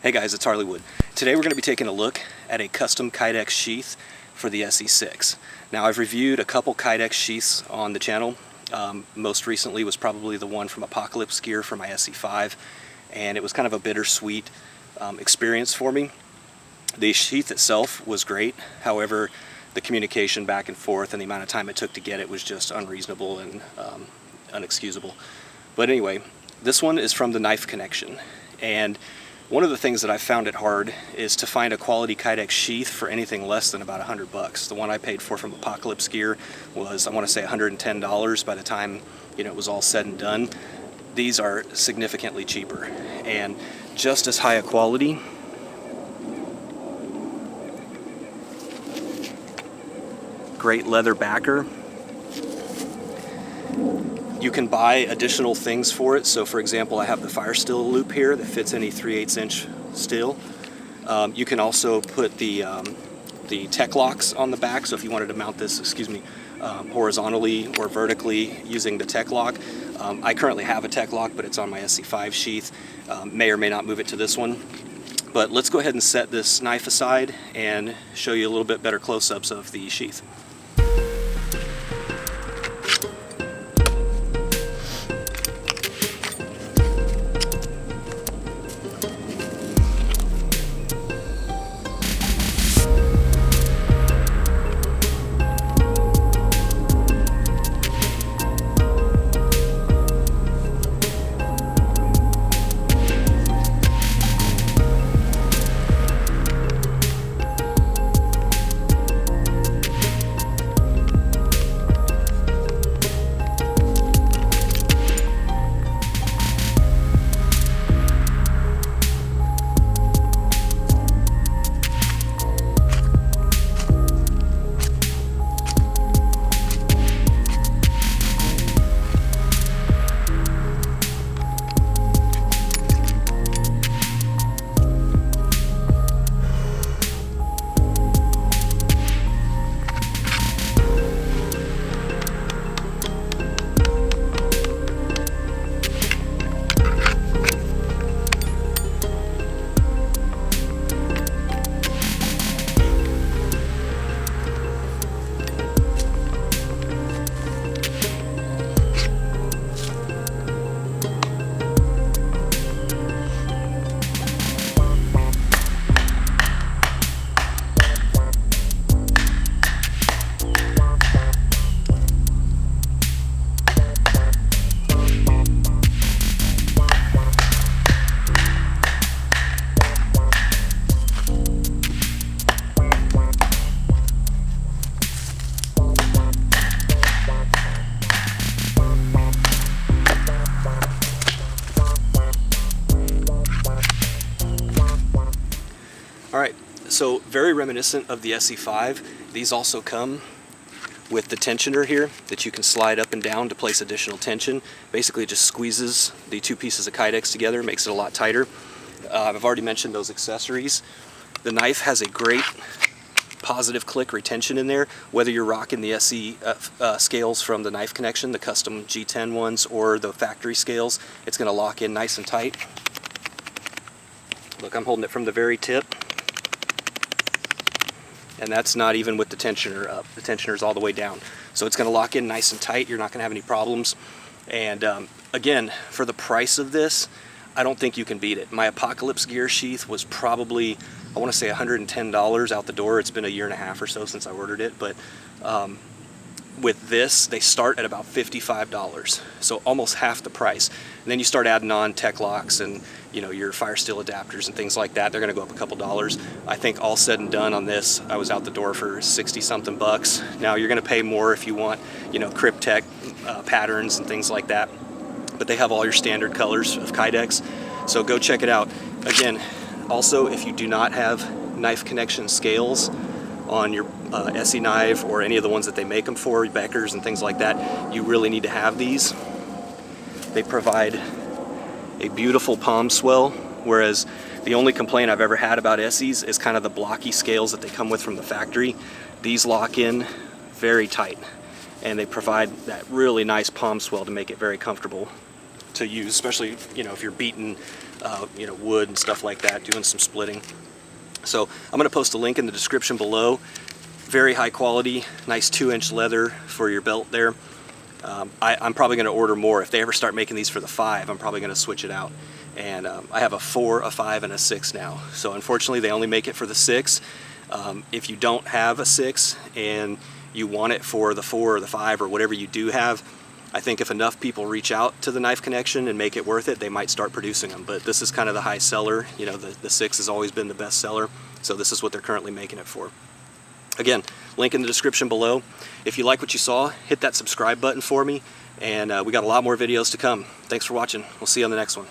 Hey guys, it's Harleywood. Today we're going to be taking a look at a custom kydex sheath for the ESEE. Now I've reviewed a couple kydex sheaths on the channel. Most recently was probably the one from Apocalypse Gear for my ESEE, and it was kind of a bittersweet experience for me. The sheath itself was great, however the communication back and forth and the amount of time it took to get it was just unreasonable and unexcusable. But anyway, this one is from the Knife Connection, and one of the things that I found it hard is to find a quality kydex sheath for anything less than about $100. The one I paid for from Apocalypse Gear was, I want to say, $110 by the time it was all said and done. These are significantly cheaper and just as high a quality. Great leather backer. You can buy additional things for it. So for example, I have the fire steel loop here that fits any 3/8 inch steel. You can also put the tech locks on the back. So if you wanted to mount this, horizontally or vertically using the tech lock. I currently have a tech lock, but it's on my ESEE sheath. May or may not move it to this one. But let's go ahead and set this knife aside and show you a little bit better close-ups of the sheath. Alright, so very reminiscent of the ESEE. These also come with the tensioner here that you can slide up and down to place additional tension. Basically it just squeezes the two pieces of kydex together, makes it a lot tighter. I've already mentioned those accessories. The knife has a great positive click retention in there, whether you're rocking the ESEE scales from the Knife Connection, the custom G10 ones, or the factory scales. It's going to lock in nice and tight. Look, I'm holding it from the very tip. And that's not even with the tensioner up. The tensioner is all the way down. So it's going to lock in nice and tight. You're not going to have any problems. And again, for the price of this, I don't think you can beat it. My Apocalypse Gear sheath was probably, I want to say $110 out the door. It's been a year and a half or so since I ordered it. But with this, they start at about $55. So almost half the price. And then you start adding on tech locks and your fire steel adapters and things like that. They're going to go up a couple dollars. I think all said and done on this, I was out the door for 60-something bucks. Now you're going to pay more if you want, Cryptech patterns and things like that. But they have all your standard colors of kydex. So go check it out. Again, also if you do not have Knife Connection scales on your ESEE knife or any of the ones that they make them for, Beckers and things like that, you really need to have these. They provide a beautiful palm swell, whereas the only complaint I've ever had about ESEEs is kind of the blocky scales that they come with from the factory. These lock in very tight, and they provide that really nice palm swell to make it very comfortable. to use, especially, you know, if you're beating, you know, wood and stuff like that, doing some splitting. So I'm going to post a link in the description below. Very high quality, nice 2-inch leather for your belt there. I'm probably going to order more. If they ever start making these for the 5, I'm probably going to switch it out. And I have a 4, a 5, and a 6 now. So unfortunately, they only make it for the 6. If you don't have a 6 and you want it for the 4 or the 5 or whatever you do have, I think if enough people reach out to the Knife Connection and make it worth it, they might start producing them. But this is kind of the high seller. You know, the 6 has always been the best seller. So this is what they're currently making it for. Again, link in the description below. If you like what you saw, hit that subscribe button for me. And we got a lot more videos to come. Thanks for watching. We'll see you on the next one.